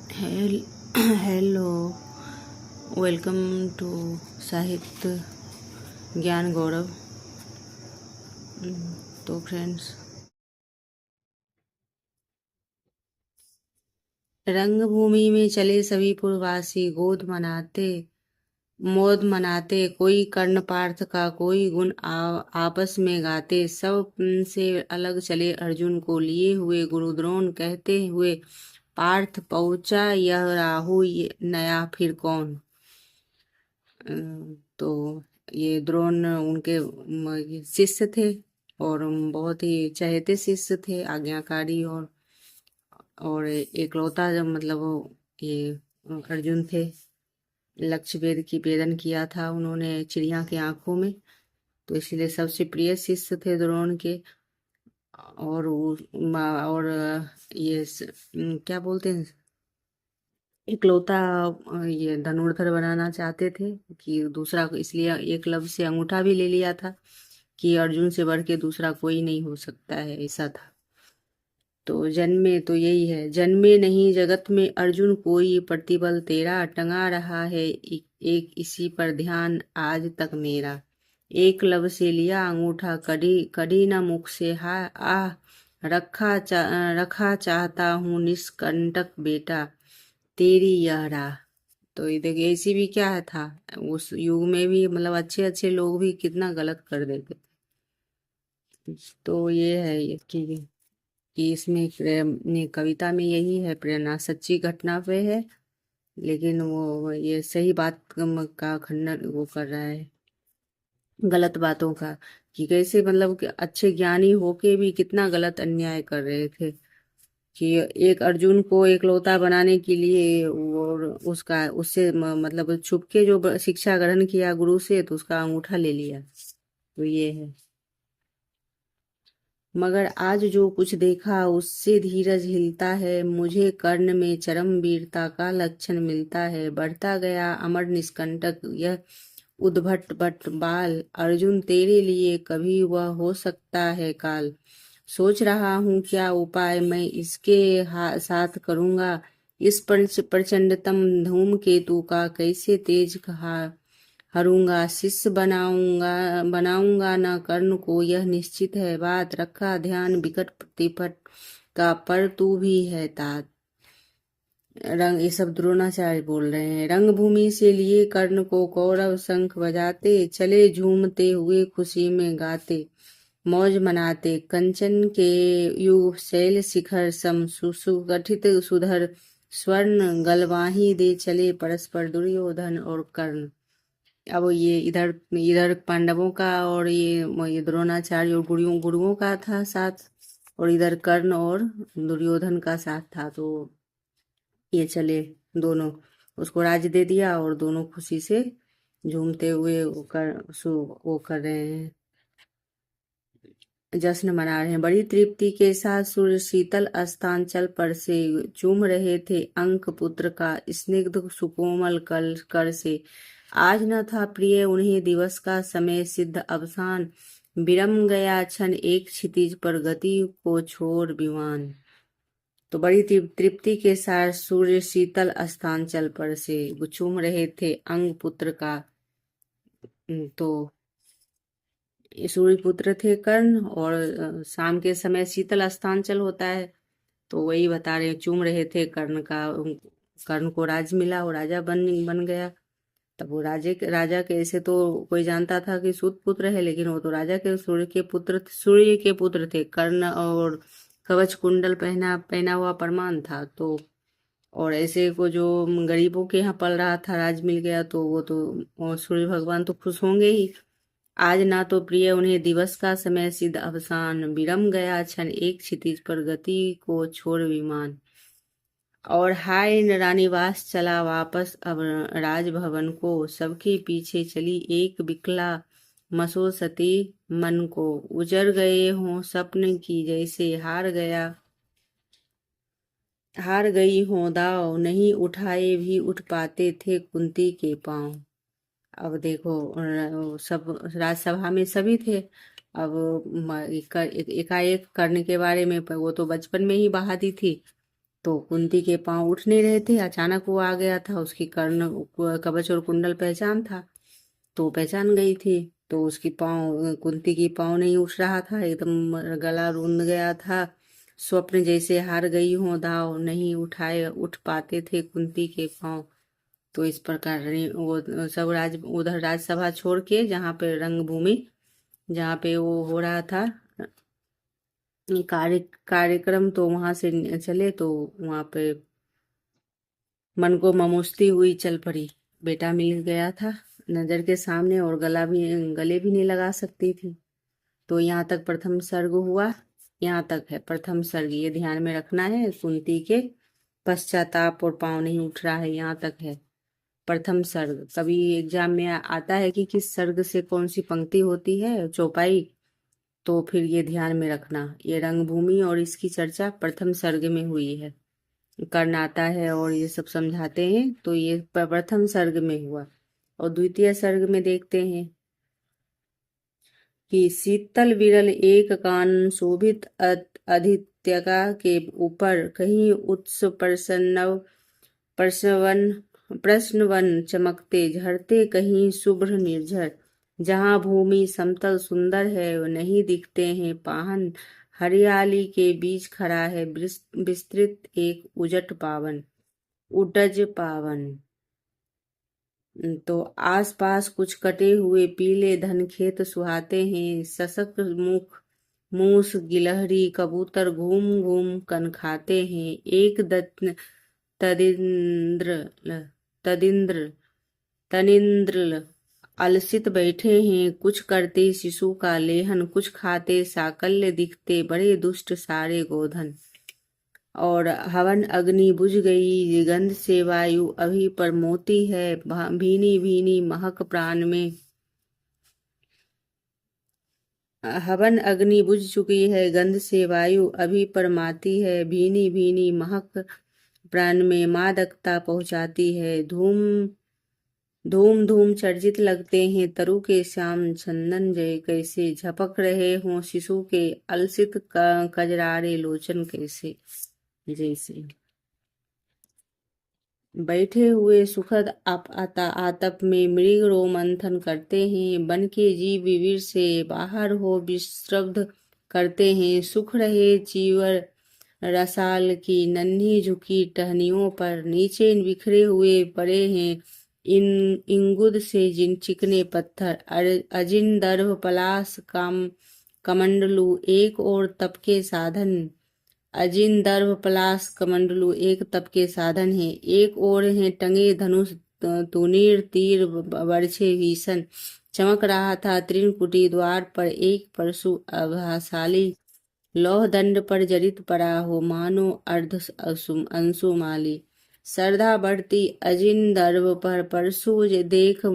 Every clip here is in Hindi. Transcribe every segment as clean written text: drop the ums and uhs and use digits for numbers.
हेल हेलो, वेलकम टू साहित्य ज्ञान गौरव। तो फ्रेंड्स, रंगभूमि में चले सभी पुरवासी मौज मनाते, कोई कर्ण पार्थ का कोई गुण आपस में गाते। सब से अलग चले अर्जुन को लिए हुए गुरुद्रोण, कहते हुए पार्थ पहुंचा यह राहु नया फिर कौन। तो ये द्रोण उनके शिष्य थे और बहुत ही चहेते शिष्य थे, आज्ञाकारी और एकलौता जब मतलब ये अर्जुन थे। लक्ष्य वेद की वेदन किया था उन्होंने चिड़िया की आंखों में, तो इसलिए सबसे प्रिय शिष्य थे द्रोण के। और क्या बोलते हैं, इकलौता ये धनुर्धर बनाना चाहते थे कि दूसरा, इसलिए एकलव्य से अंगूठा भी ले लिया था कि अर्जुन से बढ़ के दूसरा कोई नहीं हो सकता है, ऐसा था। तो जन्मे तो यही है, जन्मे नहीं जगत में अर्जुन कोई, प्रतिबल तेरा टंगा रहा है एक इसी पर ध्यान आज तक मेरा। एकलव्य से लिया अंगूठा, कड़ी कड़ी न मुख से हा आह रखा चाहता हूँ निष्कंटक बेटा तेरी यह राह। तो ये देखिए, ऐसी भी क्या है था उस युग में भी, मतलब अच्छे अच्छे लोग भी कितना गलत कर देते। तो ये है कि इसमें कविता में यही है, प्रेरणा सच्ची घटना पे है, लेकिन वो ये सही बात का खंडन वो कर रहा है, गलत बातों का, कि कैसे मतलब कि अच्छे ज्ञानी होके भी कितना गलत अन्याय कर रहे थे। कि एक अर्जुन को एकलौता बनाने के लिए और उसका उससे मतलब छुप के जो शिक्षा ग्रहण किया गुरु से, तो उसका अंगूठा ले लिया। तो ये है, मगर आज जो कुछ देखा उससे धीरज हिलता है, मुझे कर्ण में चरम वीरता का लक्षण मिलता है। बढ़ता गया अमर निष्कंटक यह उद्भट बट बाल, अर्जुन तेरे लिए कभी वह हो सकता है काल। सोच रहा हूँ क्या उपाय मैं इसके साथ करूँगा, इस प्रचंडतम धूमकेतु का कैसे तेज हरूंगा। शिष्य बनाऊंगा न कर्ण को यह निश्चित है बात, रखा ध्यान विकट प्रतिपट का पर तू भी है तात। रंग ये सब द्रोणाचार्य बोल रहे हैं। रंगभूमि से लिए कर्ण को कौरव शंख बजाते, चले झूमते हुए खुशी में गाते, मौज मनाते। कंचन के युग शैल शिखर सम सुगठित सुधर, स्वर्ण गलवाही दे चले परस्पर दुर्योधन और कर्ण। अब ये इधर इधर पांडवों का और ये द्रोणाचार्य और गुरुओं का था साथ, और इधर कर्ण और दुर्योधन का साथ था। तो ये चले दोनों, उसको राज दे दिया और दोनों खुशी से झूमते हुए वो कर रहे हैं, जश्न मना रहे हैं। बड़ी तृप्ति के साथ सूर्य शीतल अस्तांचल पर से चूम रहे थे अंक पुत्र का स्निग्ध सुकोमल कर से। आज न था प्रिय उन्हें दिवस का समय सिद्ध अवसान, विरम गया क्षण एक क्षितिज पर गति को छोड़ विमान। तो बड़ी तृप्ति के साथ सूर्य शीतल अस्तांचल पर से वो चूम रहे थे अंग पुत्र का। तो ये सूर्य पुत्र थे कर्ण, और शाम के समय शीतल अस्तांचल होता है, तो वही बता रहे, चूम रहे थे कर्ण का। कर्ण को राज मिला, वो राजा बन गया। तब वो राजा के ऐसे तो कोई जानता था कि सूत पुत्र है, लेकिन वो तो राजा के सूर्य के पुत्र थे कर्ण, और कवच कुंडल पहना पहना हुआ प्रमाण था। तो और ऐसे को जो गरीबों के यहाँ पल रहा था, राज मिल गया, तो वो तो और सूर्य भगवान तो खुश होंगे ही। आज ना तो प्रिय उन्हें दिवस का समय सिद्ध अवसान, विरम गया क्षण एक क्षितिज पर गति को छोड़ विमान। और हाय रानीवास चला वापस अब राजभवन को, सबके पीछे चली एक बिकला मसोसती मन को। उजर गए हों सपन की जैसे हार गई हों दाव, नहीं उठाए भी उठ पाते थे कुंती के पांव। अब देखो सब राजसभा में सभी थे। अब एकाएक करने के बारे में, वो तो बचपन में ही बहा दी थी, तो कुंती के पांव उठ नहीं रहे थे। अचानक वो आ गया था, उसकी कर्ण कवच और कुंडल पहचान था, तो पहचान गई थी। तो उसकी पांव, कुंती की पांव नहीं उठ रहा था, एकदम गला रुंध गया था। स्वप्न जैसे हार गई हो दाव, नहीं उठ पाते थे कुंती के पांव। तो इस प्रकार वो सब उधर राजसभा छोड़ के, जहाँ पे रंगभूमि, जहाँ पे वो हो रहा था कार्यक्रम, तो वहां से चले। तो वहां पे मन को ममोस्ती हुई, चल पड़ी। बेटा मिल गया था नजर के सामने, और गले भी नहीं लगा सकती थी। तो यहाँ तक प्रथम सर्ग हुआ। यहाँ तक है प्रथम सर्ग, ये ध्यान में रखना है। कुंती के पश्चाताप और पाँव नहीं उठ रहा है, यहाँ तक है प्रथम सर्ग। कभी एग्जाम में आता है कि किस सर्ग से कौन सी पंक्ति होती है, चौपाई, तो फिर ये ध्यान में रखना। ये रंगभूमि और इसकी चर्चा प्रथम सर्ग में हुई है। कर्ण आता है और ये सब समझाते हैं, तो ये प्रथम सर्ग में हुआ। और द्वितीय सर्ग में देखते हैं कि शीतल विरल एक कान शोभित अधित्यका के ऊपर कहीं उत्स प्रश्नवन चमकते झरते, कहीं शुभ्र निर्झर। जहाँ भूमि समतल सुंदर है, नहीं दिखते हैं पाहन। हरियाली के बीच खड़ा है विस्तृत एक उटज पावन। तो आसपास कुछ कटे हुए पीले धन खेत सुहाते हैं। सशक मुख मूस गिलहरी कबूतर घूम घूम कन खाते हैं। एक तदिंद्र तनिंद्र अलसित बैठे हैं। कुछ करते शिशु का लेहन, कुछ खाते साकल्य दिखते बड़े दुष्ट सारे गोधन। और हवन अग्नि बुझ गई, गंध से वायु अभी पर मोती है। भीनी भीनी महक प्राण में, हवन अग्नि बुझ चुकी है, गंध से वायु अभी पर माती है। भीनी भीनी महक प्राण में मादकता पहुंचाती है। धूम धूम धूम चर्चित लगते हैं तरु के श्याम चंदन जय, कैसे झपक रहे हों शिशु के अलसित कजरारे लोचन, कैसे जैसे बैठे हुए सुखद आतप में मृग रोमंथन करते हैं। बन के जीव विवीर से बाहर हो विश्रब्ध करते हैं। सुख रहे चीवर रसाल की नन्ही झुकी टहनियों पर, नीचे बिखरे हुए पड़े हैं इन इंगुद से जिन चिकने पत्थर। अजिन दर्भ पलास कमंडलू एक और तप के साधन। अजिन दर्भ पलास कमंडलू एक तप के साधन है। एक और हैं टंगे धनुष तुनीर तीर बरछे भीषण। चमक रहा था त्रिनकुटी द्वार पर एक परशु अभाशाली। लौह दंड पर जरित पड़ा हो मानो अर्ध अंशुमाली। श्रद्धा बढ़ती अजिन दर्भ पर परशु देख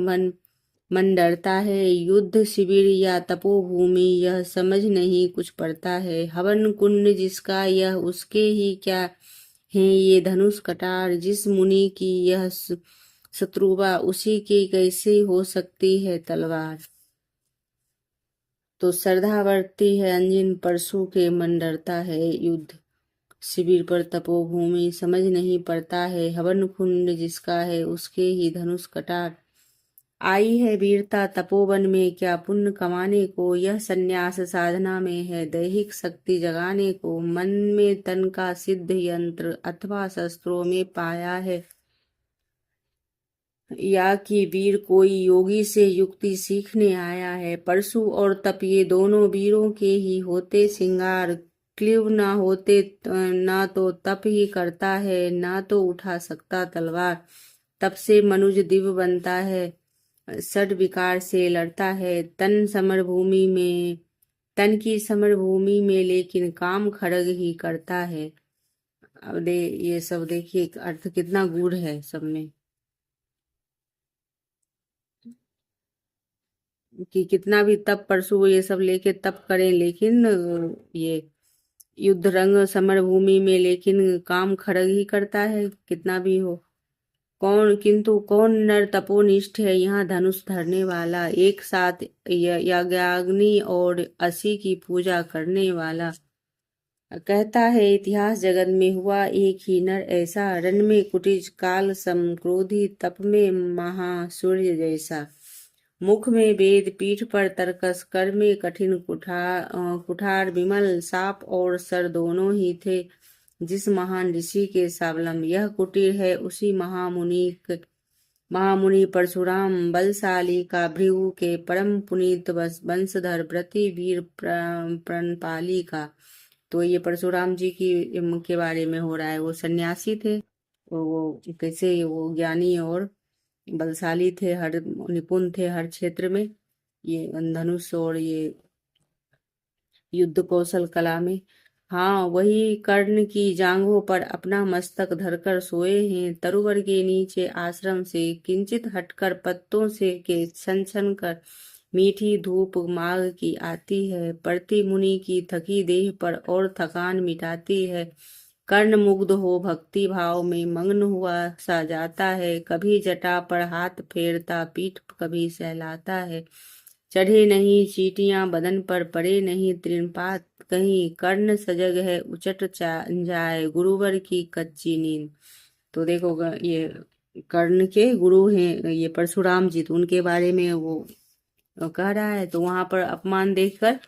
मन डरता है। युद्ध शिविर या तपोभूमि यह समझ नहीं कुछ पड़ता है। हवन कुंड जिसका यह उसके ही क्या है ये धनुष कटार। जिस मुनि की यह शत्रुवा उसी की कैसे हो सकती है तलवार। तो श्रद्धा बढ़ती है अंजिन परशु के मन डरता है। युद्ध शिविर पर तपोभूमि समझ नहीं पड़ता है। हवन कुंड जिसका है उसके ही धनुष कटार। आई है वीरता तपोवन में क्या पुण्य कमाने को। यह संन्यास साधना में है दैहिक शक्ति जगाने को। मन में तन का सिद्ध यंत्र अथवा शस्त्रों में पाया है। या कि वीर कोई योगी से युक्ति सीखने आया है। परशु और तप ये दोनों वीरों के ही होते श्रृंगार। क्लीव ना होते ना तो तप ही करता है, ना तो उठा सकता तलवार। तप से मनुज दिव्य बनता है, षड विकार से लड़ता है। तन की समर भूमि में लेकिन काम खड़ग ही करता है। अब ये सब देखिए अर्थ कितना गूढ़ है सब में, कि कितना भी तप परशु ये सब लेके तप करें, लेकिन ये युद्ध रंग समर भूमि में लेकिन काम खड़ग ही करता है कितना भी हो। किंतु कौन नर तपोनिष्ठ है यहाँ धनुष धरने वाला। एक साथ यज्ञाग्नि और असी की पूजा करने वाला। कहता है इतिहास जगत में हुआ एक ही नर ऐसा, रन में कुटिज काल सम क्रोधी, तप में महासूर्य जैसा। मुख में वेद पीठ पर तर्कस, कर में कठिन कुठार, विमल साप और सर दोनों ही थे जिस महान ऋषि के सावलम। यह कुटीर है उसी महामुनि परशुराम बलशाली का, भृगु के परम पुनीत वंशधर व्रति वीर प्रणपाली का। तो ये परशुराम जी की के बारे में हो रहा है। वो सन्यासी थे, वो कैसे वो ज्ञानी और बलशाली थे, हर निपुण थे हर क्षेत्र में, ये धनुष और ये युद्ध कौशल कला में। हाँ, वही कर्ण की जांघों पर अपना मस्तक धरकर सोए हैं, तरुवर के नीचे आश्रम से किंचित हटकर पत्तों से के छन छन कर मीठी धूप माघ की आती है, पड़ती मुनि की थकी देह पर और थकान मिटाती है। कर्ण मुग्ध हो भक्ति भाव में मग्न हुआ सा जाता है, कभी जटा पर हाथ फेरता पीठ कभी सहलाता है। चढ़े नहीं चीटियां बदन पर, पड़े नहीं तृणपात कहीं, कर्ण सजग है उचट जाए गुरुवर की कच्ची नींद। तो देखो ये कर्ण के गुरु हैं ये परशुराम जी, तो उनके बारे में वो कह रहा है। तो वहां पर अपमान देखकर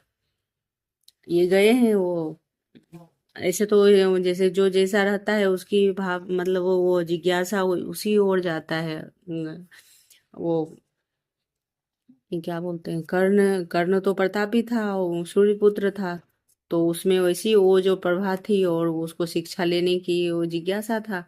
ये गए हैं वो। ऐसे तो जैसे जो जैसा रहता है उसकी भाव मतलब वो जिज्ञासा उसी ओर जाता है। वो ये क्या बोलते हैं, कर्ण कर्ण तो प्रतापी था, वो सूर्यपुत्र था, तो उसमें वैसी वो जो प्रभा थी और उसको शिक्षा लेने की वो जिज्ञासा था।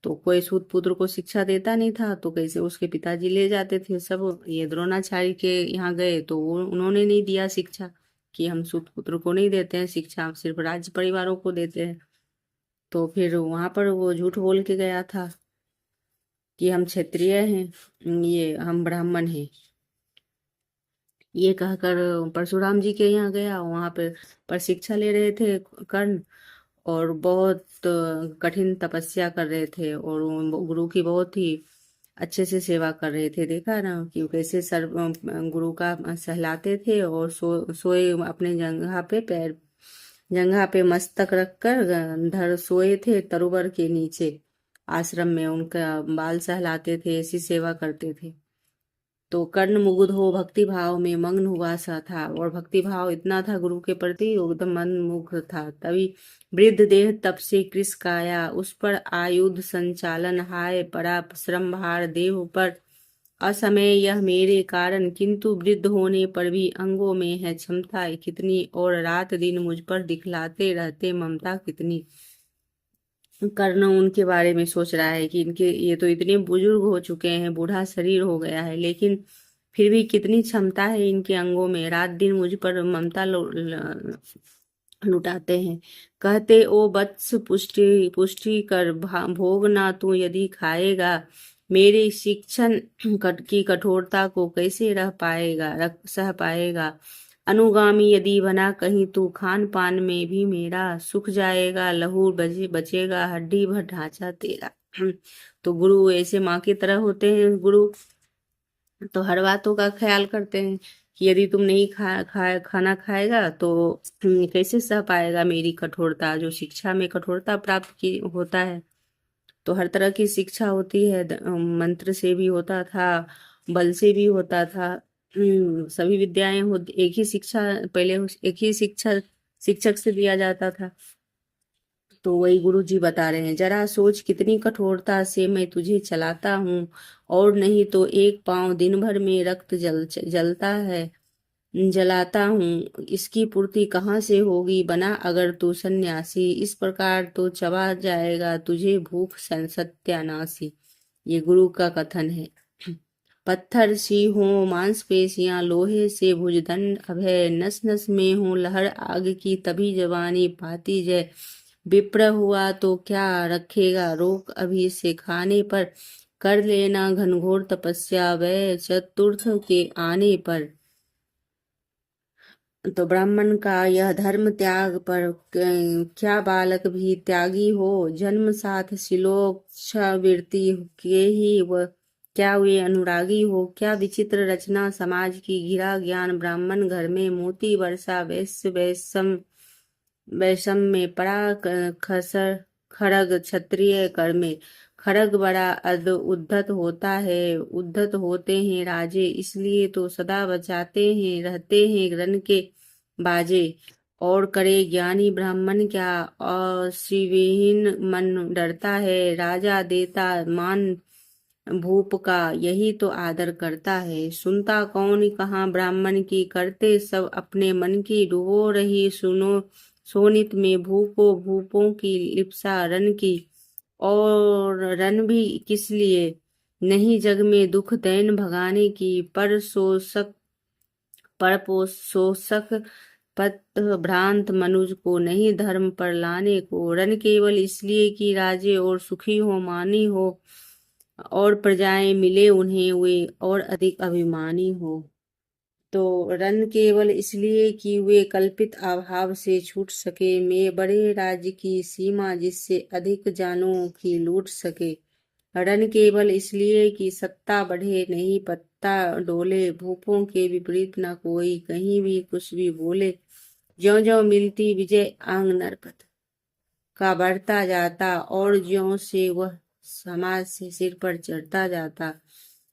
तो कोई सूत पुत्र को शिक्षा देता नहीं था, तो कैसे उसके पिताजी ले जाते थे सब। ये द्रोणाचार्य के यहाँ गए तो उन्होंने नहीं दिया शिक्षा, कि हम सूत पुत्र को नहीं देते हैं शिक्षा, हम सिर्फ राज्य परिवारों को देते हैं। तो फिर वहां पर वो झूठ बोल के गया था कि हम क्षत्रिय हैं, ये हम ब्राह्मण हैं। ये कहकर परशुराम जी के यहाँ गया, वहां पर शिक्षा ले रहे थे कर्ण, और बहुत कठिन तपस्या कर रहे थे, और वो गुरु की बहुत ही अच्छे से सेवा कर रहे थे। देखा ना कि कैसे सर गुरु का सहलाते थे, और सोए अपने जंघा पे मस्तक रखकर धर सोए थे तरुवर के नीचे आश्रम में, उनका बाल सहलाते थे, ऐसी सेवा करते थे। तो कर्ण मुग्ध हो भक्ति भाव में मग्न हुआ सा था, और भक्ति भाव इतना था गुरु के प्रति, एकदम मन मुग्ध था। तभी वृद्ध देह तप से कृष काया, उस पर आयुध संचालन, हाय पड़ा श्रम भार देह पर असमय यह मेरे कारण, किंतु वृद्ध होने पर भी अंगों में है क्षमता कितनी, और रात दिन मुझ पर दिखलाते रहते ममता कितनी। कर्ण उनके बारे में सोच रहा है कि इनके ये तो इतने बुजुर्ग हो चुके हैं, बूढ़ा शरीर हो गया है, लेकिन फिर भी कितनी क्षमता है इनके अंगों में, रात दिन मुझ पर ममता लुटाते हैं। कहते ओ वत्स पुष्टि पुष्टि कर भोग ना तू यदि खाएगा, मेरे शिक्षण की कठोरता को कैसे सह पाएगा। अनुगामी यदि बना कहीं तू, खान पान में भी मेरा सुख जाएगा, लहू बचेगा हड्डी भर ढांचा तेरा। तो गुरु ऐसे माँ की तरह होते हैं गुरु, तो हर बातों का ख्याल करते हैं कि यदि तुम नहीं खाना खाएगा तो कैसे सह पाएगा मेरी कठोरता, जो शिक्षा में कठोरता प्राप्त की होता है। तो हर तरह की शिक्षा होती है, मंत्र से भी होता था, बल से भी होता था, सभी विद्याएं एक ही शिक्षा पहले एक ही शिक्षक से दिया जाता था। तो वही गुरु जी बता रहे हैं, जरा सोच कितनी कठोरता से मैं तुझे चलाता हूँ, और नहीं तो एक पांव दिन भर में रक्त जलता है जलाता हूँ, इसकी पूर्ति कहाँ से होगी बना अगर तू सन्यासी, इस प्रकार तो चबा जाएगा तुझे भूख सत्यानाशी। ये गुरु का कथन है। पत्थर सी हो मांसपेशियां लोहे से भुजदंड अभय, नस नस में हो लहर आग की तभी जवानी पाती जय। विप्र हुआ तो क्या रखेगा रोक अभी से खाने पर, कर लेना घनघोर तपस्या वै चतुर्थ के आने पर। तो ब्राह्मण का यह धर्म त्याग पर क्या बालक भी त्यागी हो, जन्म साथ शिलोक्षावृत्ति के ही वह क्या वे अनुरागी हो। क्या विचित्र रचना समाज की, गिरा ज्ञान ब्राह्मण घर में मोती वर्षा वैश्य वैश्यम वैषम्य परा खसर खड़ग क्षत्रिय कर में। खड़ग बड़ा उद्धत होता है, उद्धत होते हैं राजे, इसलिए तो सदा बचाते हैं रहते हैं रन के बाजे। और करे ज्ञानी ब्राह्मण क्या, और श्रीविहीन मन डरता है, राजा देता मान भूप का, यही तो आदर करता है। सुनता कौन कहाँ ब्राह्मण की, करते सब अपने मन की, डुबो रही सुनो सोनित में भूपो भूपों की लिप्सा रन की। और रन भी किस लिए, नहीं जग में दुख दैन भगाने की, पर पोषक पत भ्रांत मनुज को, नहीं धर्म पर लाने को। रन केवल इसलिए कि राजे और सुखी हो मानी हो, और प्रजाएं मिले उन्हें वे और अधिक अभिमानी हो। तो रन केवल इसलिए कि वे कल्पित अभाव से छूट सके, मैं बड़े राज्य की सीमा जिससे अधिक जानों की लूट सके। रन केवल इसलिए कि सत्ता बढ़े नहीं पत्ता डोले, भूपों के विपरीत न कोई कहीं भी कुछ भी बोले। ज्यों ज्यों मिलती विजय आंग नरपत का बढ़ता जाता, और ज्यों से वह समाज से सिर पर चढ़ता जाता।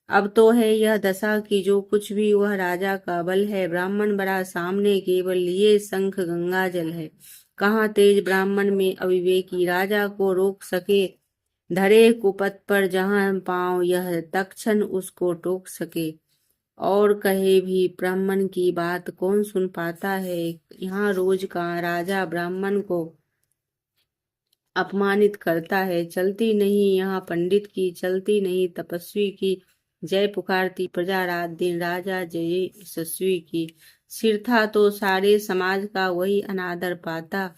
अब तो है यह दशा कि जो कुछ भी वह राजा का बल है, ब्राह्मण बड़ा सामने केवल लिए शंख गंगा जल है। कहाँ तेज ब्राह्मण में अविवेकी, राजा को रोक सके धरे कुपथ पर जहाँ पाँव, यह तक्षण उसको टोक सके। और कहे भी ब्राह्मण की बात कौन सुन पाता है, यहाँ रोज का राजा ब्राह्मण को अपमानित करता है। चलती नहीं यहाँ पंडित की, चलती नहीं तपस्वी की, जय पुकारती प्रजा रात दिन, राजा जय यशस्वी की। सिर था तो सारे समाज का वही अनादर पाता,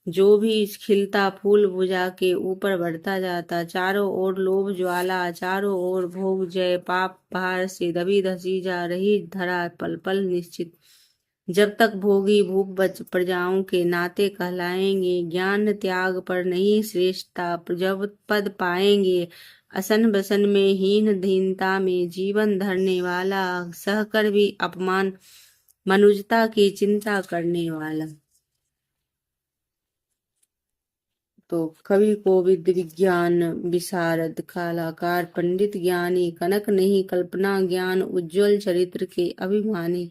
जो भी खिलता फूल बुझा के ऊपर बढ़ता जाता। चारों ओर लोभ ज्वाला, चारों ओर भोग जय, पाप पहाड़ से दबी धसी जा रही धरा पल पल निश्चित। जब तक भोगी भूप बच प्रजाओं के नाते कहलाएंगे, ज्ञान त्याग पर नहीं श्रेष्ठता जब पद पाएंगे। असन बसन में हीन दीनता में जीवन धरने वाला, सहकर भी अपमान मनुजता की चिंता करने वाला। तो कवि कोविद विज्ञान विशारद कलाकार पंडित ज्ञानी, कनक नहीं कल्पना ज्ञान उज्ज्वल चरित्र के अभिमानी।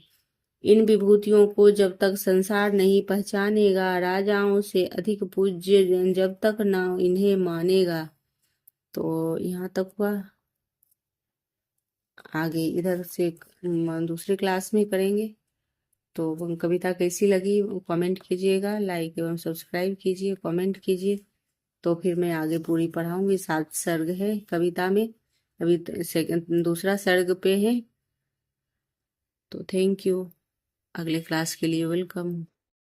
इन विभूतियों को जब तक संसार नहीं पहचानेगा, राजाओं से अधिक पूज्य जब तक न इन्हें मानेगा। तो यहाँ तक हुआ, आगे इधर से दूसरी क्लास में करेंगे। तो कविता कैसी लगी कमेंट कीजिएगा, लाइक एवं सब्सक्राइब कीजिए, कमेंट कीजिए। तो फिर मैं आगे पूरी पढ़ाऊंगी। 7 सर्ग है कविता में, अभी सेकंड दूसरा सर्ग पे है। तो थैंक यू, अगले क्लास के लिए वेलकम।